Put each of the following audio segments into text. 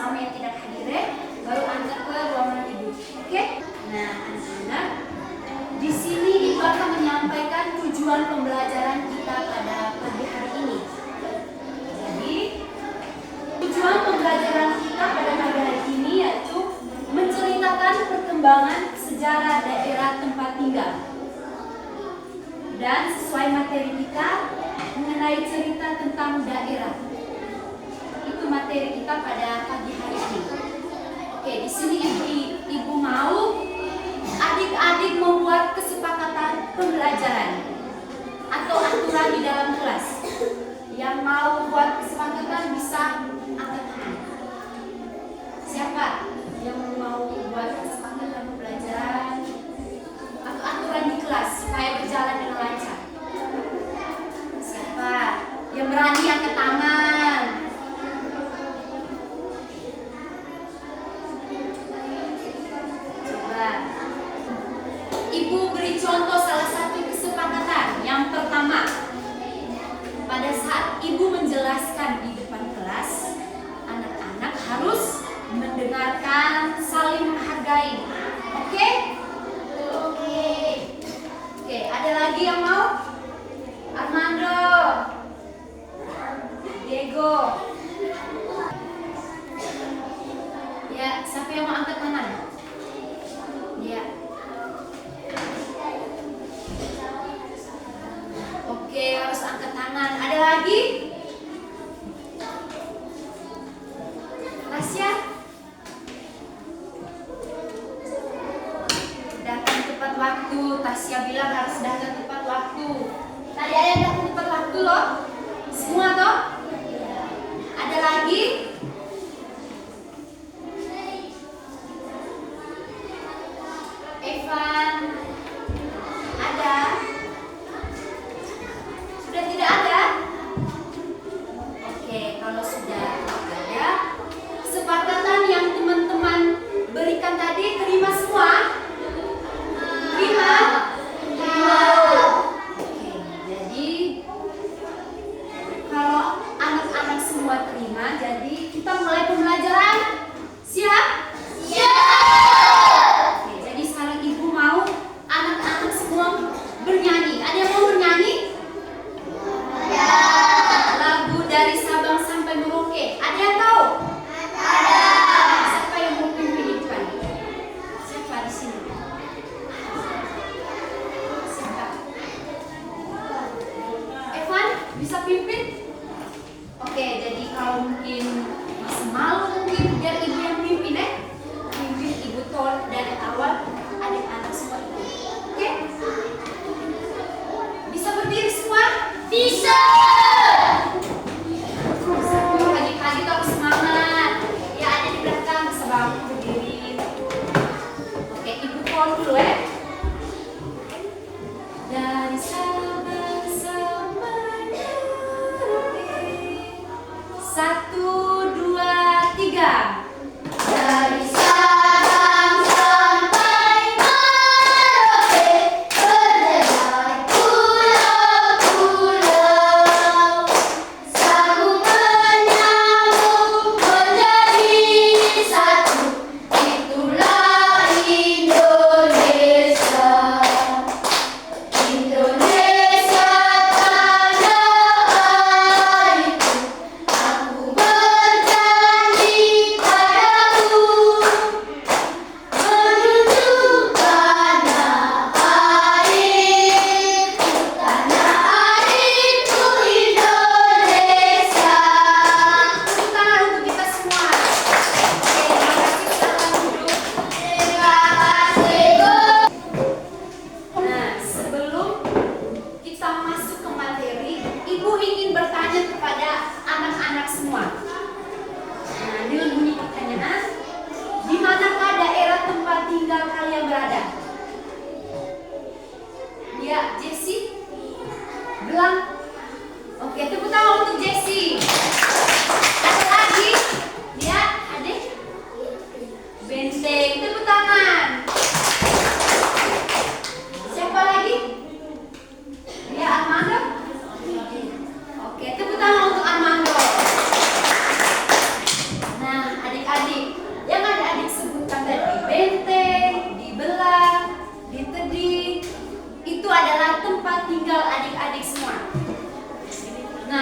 selama yang tidak hadir ya, baru antar ke ruangan ibu. Oke? Nah, anak-anak, di sini ibu akan menyampaikan tujuan pembelajaran kita pada pagi hari ini. Jadi, tujuan pembelajaran kita pada pagi hari ini yaitu menceritakan perkembangan sejarah daerah tempat tinggal. Dan sesuai materi kita mengenai cerita tentang daerah. Itu materi kita pada pagi hari ini. Oke, di sini ibu mau adik-adik membuat kesepakatan pembelajaran atau aturan di dalam kelas. Yang mau buat kesepakatan bisa angkat tangan. Siapa yang mau buat kesepakatan pembelajaran atau aturan di kelas supaya berjalan dengan lancar? Siapa yang berani angkat tangan? Coba ibu beri contoh salah satu kesepakatan. Yang pertama, pada saat ibu menjelaskan di depan kelas, anak-anak harus mendengarkan, saling menghargai. Oke? Oke, ada lagi yang mau? Armando, Diego. Ya, siapa yang mau angkat tangan? Ya. Oke, harus angkat tangan. Ada lagi? Tasya? Datang tepat waktu. Tasya bilang harus datang tepat waktu. Tadi ada yang datang tepat waktu loh. Semua toh? Ada lagi? Evan? Ada? Sudah tidak ada? Oke, kalau sudah ada, kesepakatan yang teman-teman berikan tadi terima semua? Terima? Oke, jadi kalau anak-anak semua terima, jadi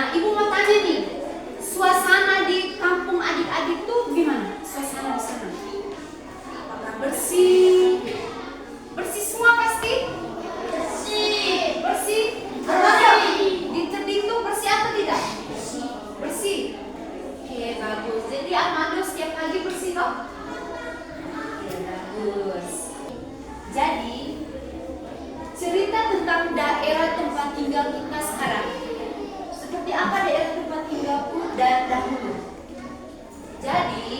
Nah, ibu mau tanya nih, suasana di kampung adik-adik tuh gimana? Suasana di sana? Apakah bersih? Bersih semua pasti? Bersih. Bersih? Di tebing tuh bersih atau tidak? Bersih. Oke, bagus. Jadi Armando setiap pagi bersih toh? Oke, bagus. Jadi cerita tentang daerah tempat tinggal kita sekarang. Seperti apa daerah tempat tinggalku dan dahulu? Jadi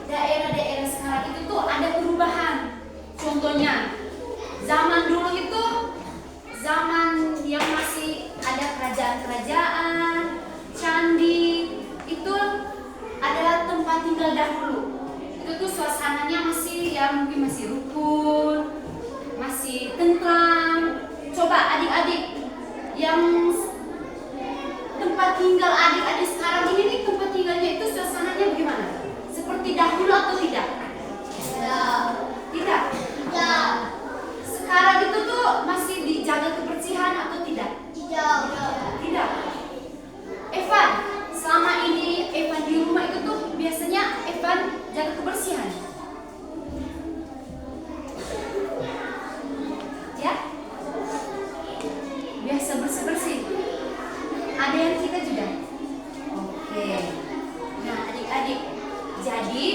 daerah-daerah sekarang itu tuh ada perubahan. Contohnya, zaman dulu itu zaman yang masih ada kerajaan-kerajaan, candi, itu adalah tempat tinggal dahulu. Itu tuh suasananya masih mungkin masih rukun, masih tentram. Coba adik-adik yang tempat tinggal adik-adik sekarang ini nih, tempat tinggalnya itu suasananya bagaimana? Seperti dahulu atau tidak? Tidak. Sekarang itu tuh masih dijaga kebersihan atau tidak? Tidak. Evan, selama ini Evan di rumah itu tuh biasanya Evan jaga kebersihan. Ya? Biasa bersih-bersih. Ada yang kita juga. Oke. Nah, adik-adik, jadi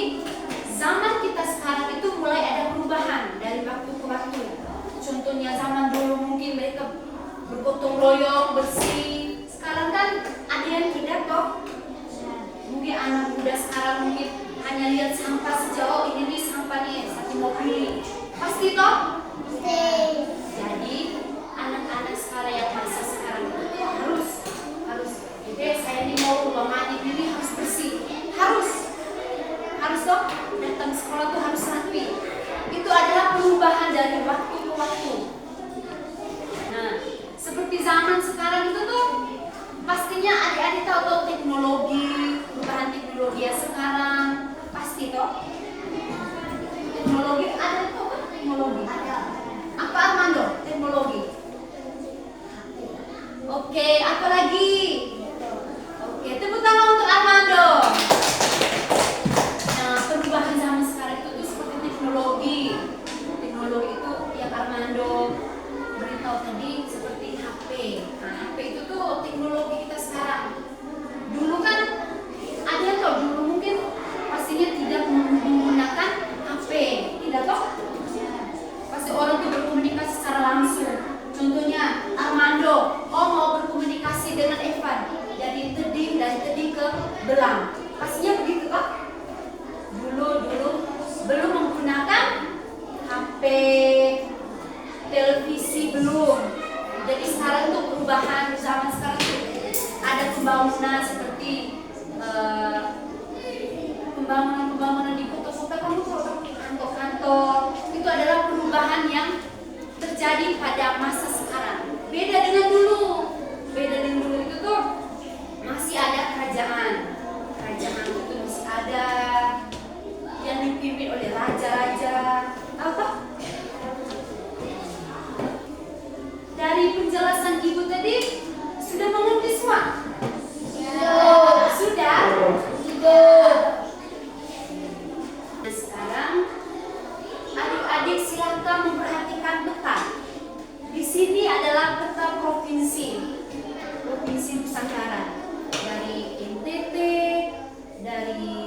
zaman kita sekarang itu mulai ada perubahan dari waktu ke waktu. Contohnya zaman dulu mungkin mereka bergotong royong bersih. Sekarang kan ada yang tidak toh. Mungkin anak muda sekarang mungkin hanya lihat sampah saja. Oh, ini nih sampahnya, saya mau pilih. Pasti toh? Jadi anak-anak sekarang yang masa sekarang itu harus saya ini mau rumah mandi ini harus bersih, harus toh, datang sekolah tuh harus rapi. Itu adalah perubahan dari waktu ke waktu. Nah, seperti zaman sekarang itu tuh pastinya adik-adik tahu teknologi, perubahan teknologi ya sekarang pasti toh. Teknologi ada tuh kan teknologi. Apa Armando? Teknologi. Oke, apa lagi? Oke, tepuk tangan untuk Armando. Nah, perubahan zaman sekarang itu tuh seperti teknologi. Teknologi itu yang Armando beritahu tadi seperti HP. Nah, HP itu tuh teknologi kita sekarang. Dulu kan ada toh, dulu mungkin pastinya tidak menggunakan HP, tidak toh? Pasti orang tuh berkomunikasi secara langsung. Contohnya Armando, mau berkomunikasi dengan Evan dari teding ke belang. Pastinya begitu kok. Dulu belum menggunakan HP, televisi belum. Jadi sekarang tuh perubahan zaman sekarang tuh ada pembangunan seperti pembangunan di kota-kota, kamu kantor-kantor. Itu adalah perubahan yang terjadi pada masa sekarang. Beda dengan dulu itu tuh masih ada kerajaan itu masih ada yang dipimpin oleh raja-raja. Apa? Dari penjelasan ibu tadi sudah mengerti semua? Sudah? Nah, sekarang adik-adik silakan memperhatikan peta. Di sini adalah peta provinsi Nusantara, dari NTT, dari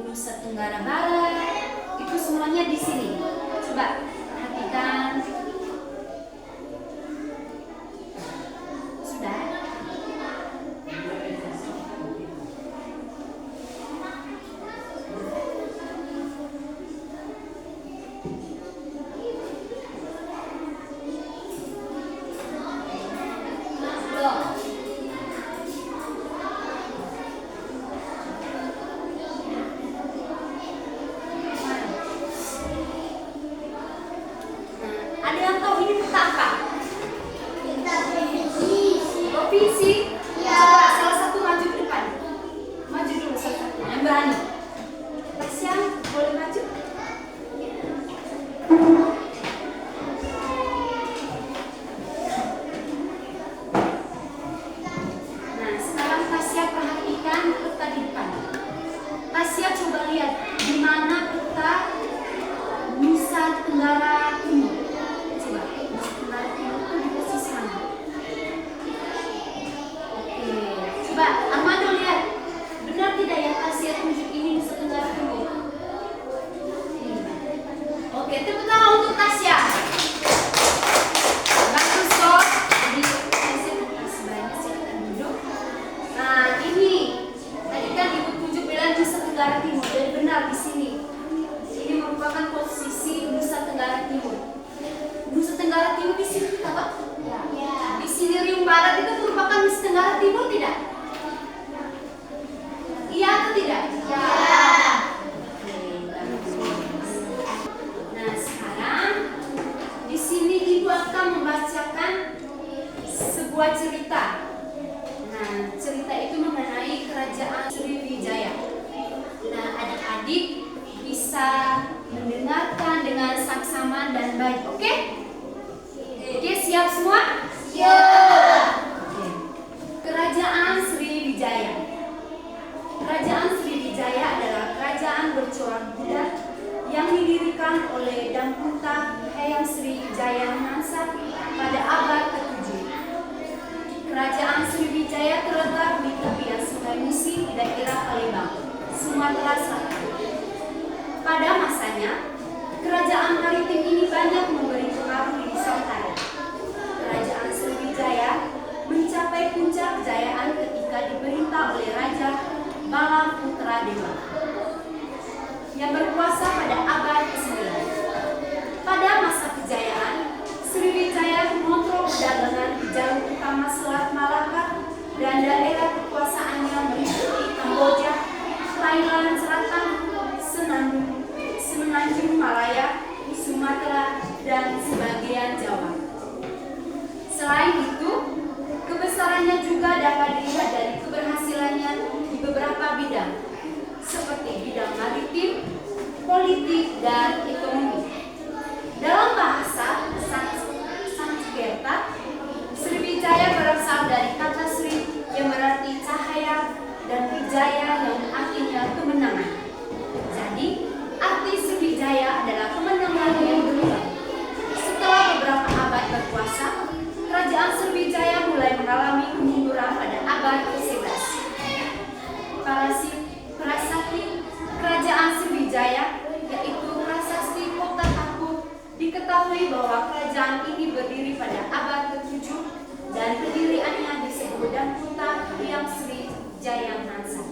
Nusa Tenggara Barat, itu semuanya di sini. Coba perhatikan. Sudah? Ada yang tahu ini peta apa? Provinsi? Coba salah satu maju ke depan. Maju dulu salah satu, yang berani. Tasya, boleh maju? Tasya coba lihat di mana peta Nusa Tenggara Timur. Coba Nusa Tenggara Timur itu di posisi mana? Oke, coba Armando lihat. Benar tidak yang Tasya tunjuk ini Nusa Tenggara Timur? Oke, tepuk tangan untuk Tasya. Bagus kok. Jadi Tasya kasih banyak silakan duduk. Nah ini tadi kan ibu tunjuk bilang Nusa Tenggara Timur, dan benar di sini. Ini merupakan posisi Nusa Tenggara Timur. Nusa Tenggara Timur di sini kita Pak? Ya. Di sini Riung Barat itu merupakan Nusa Tenggara Timur tidak? Iya atau tidak? Ya. Nah sekarang di sini ibu akan membacakan sebuah cerita. Nah cerita itu mengenai kerajaan Sriwijaya. Nah adik-adik bisa mendengarkan dengan saksama dan baik, oke? Oke, siap semua? Siap. Oke. Kerajaan Sriwijaya. Kerajaan Sriwijaya adalah kerajaan bercorak Buddha yang didirikan oleh Damputa Hayam Sriwijaya Nansa pada abad ke-7. Kerajaan Sriwijaya terletak di tepian Sungai Musi di daerah Palembang, Sumatera Selatan. Pada masanya, kerajaan maritim ini banyak memberi pengaruh di Nusantara. Kerajaan Sriwijaya mencapai puncak kejayaan ketika diperintah oleh Raja Bala Putra Dewa yang berkuasa pada abad ke-9. Pada masa kejayaan, Sriwijaya mengontrol perdagangan di jalur utama Selat Malaka dan daerah kekuasaannya meliputi Kamboja, Thailand Selatan, Semenanjung Malaya, Sumatera, dan sebagian Jawa. Selain itu, kebesarannya juga dapat dilihat dari keberhasilannya di beberapa bidang, seperti bidang maritim, politik, dan ekonomi. Dalam bahasa Sanskerta, Sriwijaya berasal dari kata Sri yang berarti cahaya dan Wijaya yang artinya kemenangan. Jadi, arti Sriwijaya adalah kemenangan yang berulang. Setelah beberapa abad berkuasa, kerajaan Sriwijaya mulai mengalami kemunduran pada abad ke-11. Prasasti kerajaan Sriwijaya, yaitu Prasasti Kota Takut, diketahui bahwa kerajaan ini berdiri pada abad ke-7 dan pendiriannya disebut Damputa Hayam Sriwijaya Nansa.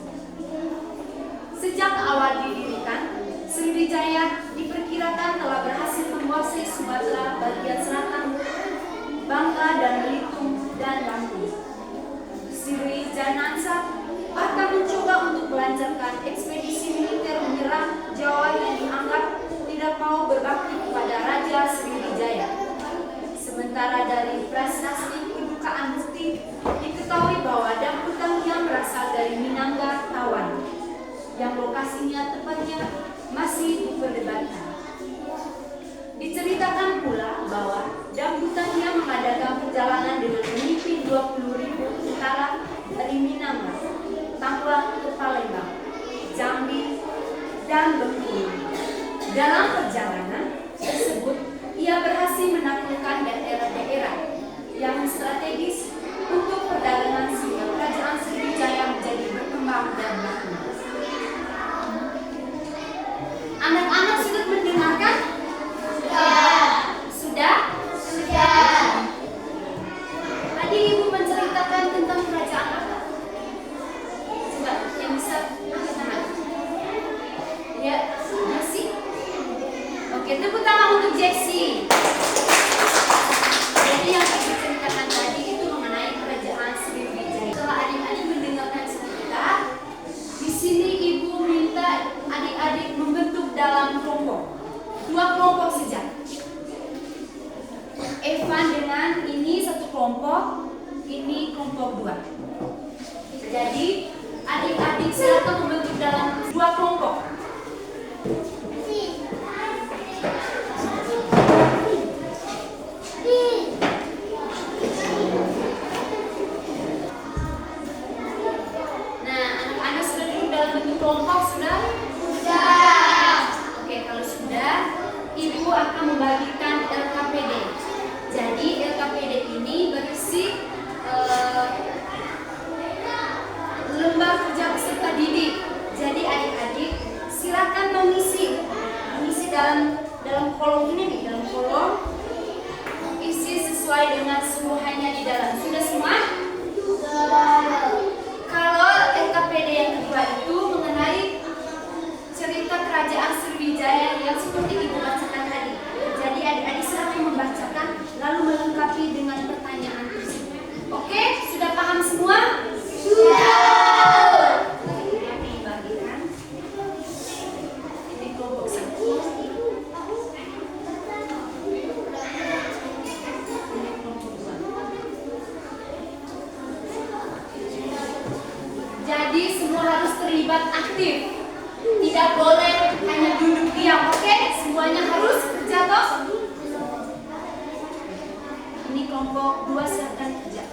Sejak awal didirikan, Sriwijaya diperkirakan telah berhasil menguasai Sumatera bagian selatan, Bangka dan Belitung, dan Lampung. Sriwijaya Nansa bahkan mencoba untuk melancarkan ekspedisi militer menyerang Jawa yang dianggap tidak mau berbakti kepada Raja Sriwijaya. Sementara dari prasasti kedukaan bukti diketahui bahwa Damputa berasal dari Minangga Tawan, yang lokasinya tepatnya masih diperdebatkan. Diceritakan pula bahwa Damputa mengadakan perjalanan dengan memimpin 20.000 tentara dari Minangga, Tambuang ke Palembang, Jambi, dan Bengkulu. Dalam perjalanan tersebut, ia berhasil menaklukkan daerah-daerah yang strategis untuk perdagangan sehingga kerajaan Sriwijaya menjadi berkembang dan makmur. Anak-anak sudah mendengarkan? Sudah? Sudah. Tadi ibu menceritakan tentang kerajaan apa? Coba yang bisa angkat tangan. Ya, Jessie. Oke, tepuk tangan untuk Jessie. Jadi yang ibu ceritakan tadi itu mengenai kerajaan Sriwijaya. Setelah adik-adik mendengarkan cerita, di sini ibu minta adik-adik membentuk dalam kelompok. 2 kelompok saja. Evan dengan ini satu kelompok, ini kelompok 2. Jadi adik-adik silakan membentuk dalam 2 kelompok. Nah, anak-anak sudah duduk dalam bentuk kelompok sudah? Oke, kalau sudah, Ibu akan membagikan LKPD. Jadi LKPD ini berisi lembar kerja peserta didik. Jadi adik-adik silakan mengisi dalam kolom ini nih, dalam kolom isi sesuai dengan sungguhannya di dalam. Sudah semua? Kalau LKPD yang kedua itu mengenai cerita kerajaan Sriwijaya yang seperti Ibu bacakan tadi. Jadi adik-adik silakan membacakan lalu melengkapi dengan pertanyaan tersebut. Oke, sudah paham semua? Dibagikan. Ini kelompok 1. Ini kelompok 2. Jadi semua harus terlibat aktif. Tidak boleh hanya duduk diam, oke? Semuanya harus kerja toh? Ini kelompok 2 silakan kerja.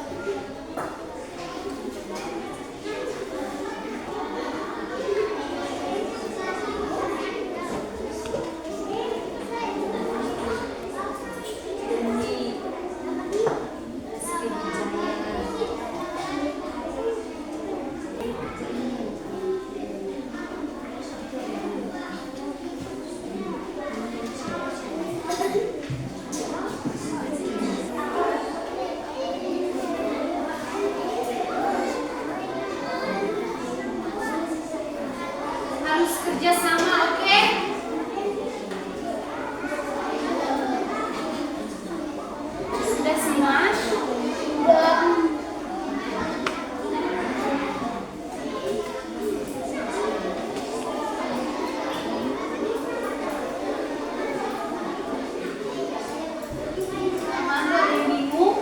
Harus kerja sama, oke? Sudah semua? Mana yang bingung?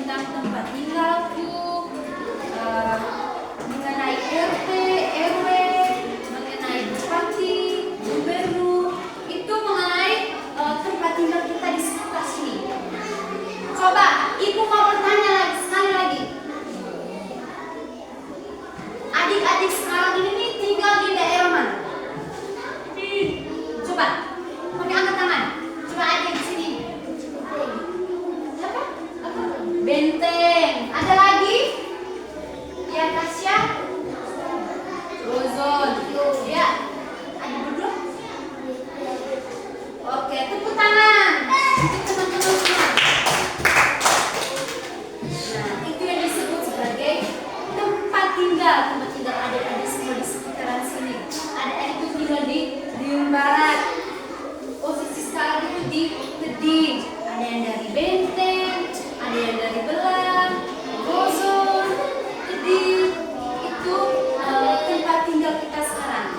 tentang tempat tinggalku, mengenai RT, RW, mengenai bupati, gubernur, itu mengenai tempat tinggal kita di sekitar sini. Coba, ibu mau bertanya lagi sekali lagi. Adik-adik sekarang ini tinggal di daerah mana? Coba, pakai angkat tangan. Coba adik di sini. Siapa? Benteng. Ada lagi? Ya, Tasya. Ozon. Ya. Adik berdua. Oke, tepuk tangan untuk teman-teman semua. Nah, itu yang disebut sebagai tempat tinggal adik-adik semua di sekitaran sini. Adik-adik itu tinggal di Riung Barat. Posisi sekarang itu di Keding. Ada yang dari Benteng, ada yang dari Belang, Ozon, Keding. Itu tempat tinggal kita sekarang.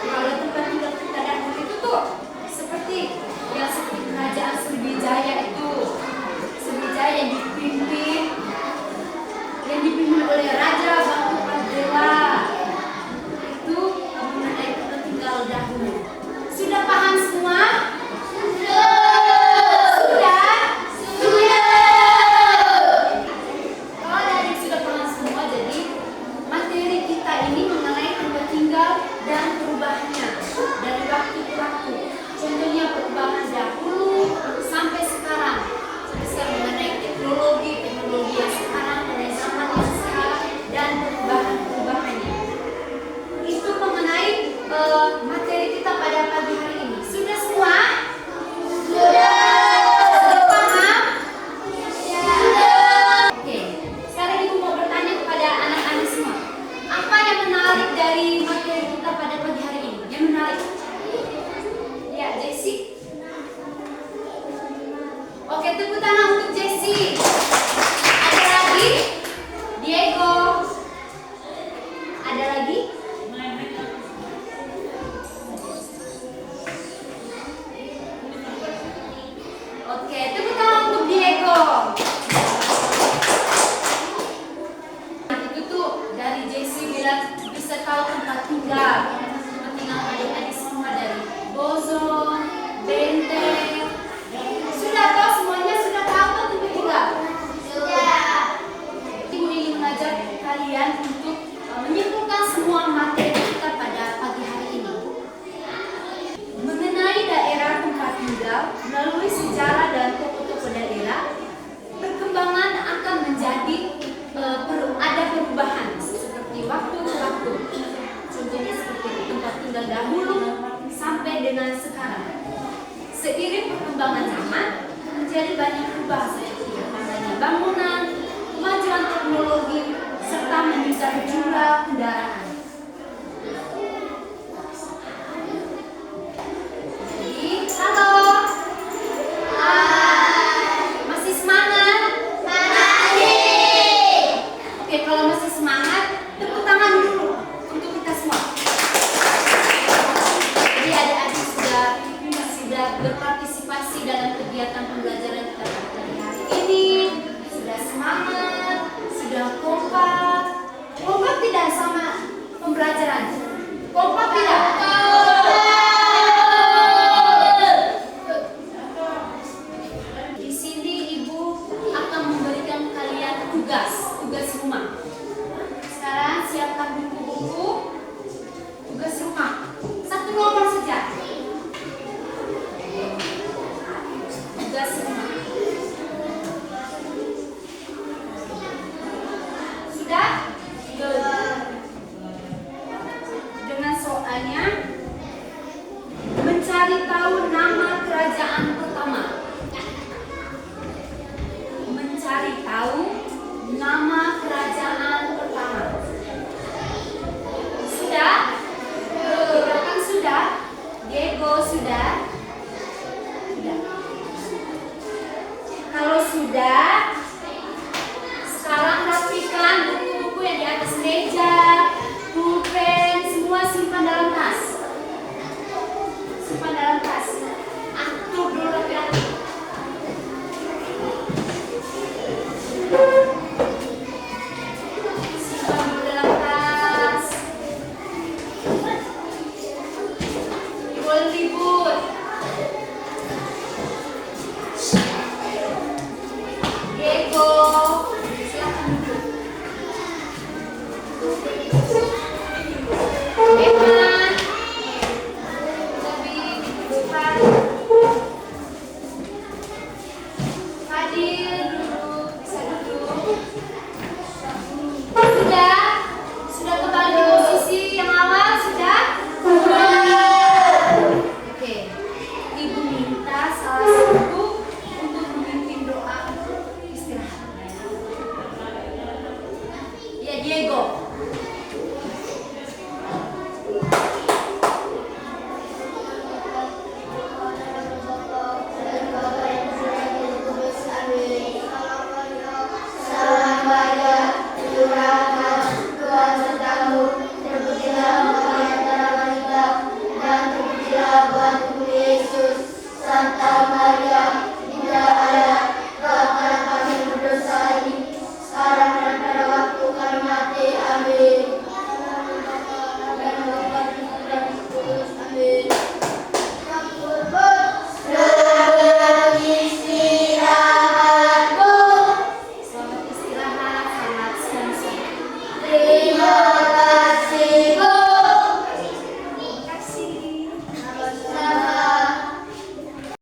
Kalau tempat tinggal kita dahulu itu tuh seperti kerajaan Sriwijaya itu. Sriwijaya yang dipimpin oleh Raja Batu Pardela. Itu mengenai tempat tinggal dahulu. Sudah paham semua? Sudah? Kalau adik sudah paham semua, jadi materi kita ini mengenai tempat tinggal dan perubahannya dari waktu ke waktu. Contohnya perubahan dahulu sampai sekarang. Sampai sekarang mengenai teknologi yang sekarang, mengenai zaman yang sekarang, dan perubahannya. Itu mengenai materi kita pada pagi hari ini. Sudah semua? Sudah. Sudah paham? Sudah. Oke. Sekarang ibu mau bertanya kepada anak-anak semua. Apa yang menarik dari materi kita pada pagi hari ini? Yang menarik? Ya, Jessie. Oke, tepuk tangan untuk Jessie. Ada lagi? Diego. Ada lagi? Oke, tepuk tangan untuk Diego. Itu tuh dari Jessie bilang bisa tahu tempat tinggal adik-adik semua dari Ozon, Benteng. Sudah tahu semuanya? Sudah tahu kan tempat tinggal? Sudah. Ibu ingin mengajar kalian untuk menyimpulkan semua materi kita pada pagi hari ini. Mengenai daerah tempat tinggal, melalui sejarah dan tokoh-tokoh daerah, perkembangan akan menjadi ada perubahan seperti waktu ke waktu. Contohnya seperti tempat tinggal dahulu sampai dengan sekarang. Seiring perkembangan zaman, terjadi banyak perubahan seperti adanya bangunan, kemajuan teknologi, serta meningkatnya jumlah kendaraan. Jadi, halo. Masih semangat? Masih. Oke, kalau masih semangat, tepuk tangan dulu untuk kita semua. Jadi adik-adik sudah berpartisipasi dalam kegiatan pembelajaran kita pada hari ini. Sudah semangat, sudah kompak. Kompak tidak sama pembelajaran? Kompak tidak? Di sini ibu akan memberikan kalian tugas rumah. Sekarang siapkan buku-buku tugas rumah. Satu nomor saja. Tugas rumah. Sudah? Dengan soalnya mencari tahu nama kerajaan pertama. Mencari tahu nama kerajaan pertama. Sudah? Kan sudah? Diego sudah? Sudah. Kalau sudah, sekarang rapikan buku-buku yang di atas meja, pulpen, semua simpan dalam tas. Simpan dalam tas. Atur dulu rapi-rapi. Diego.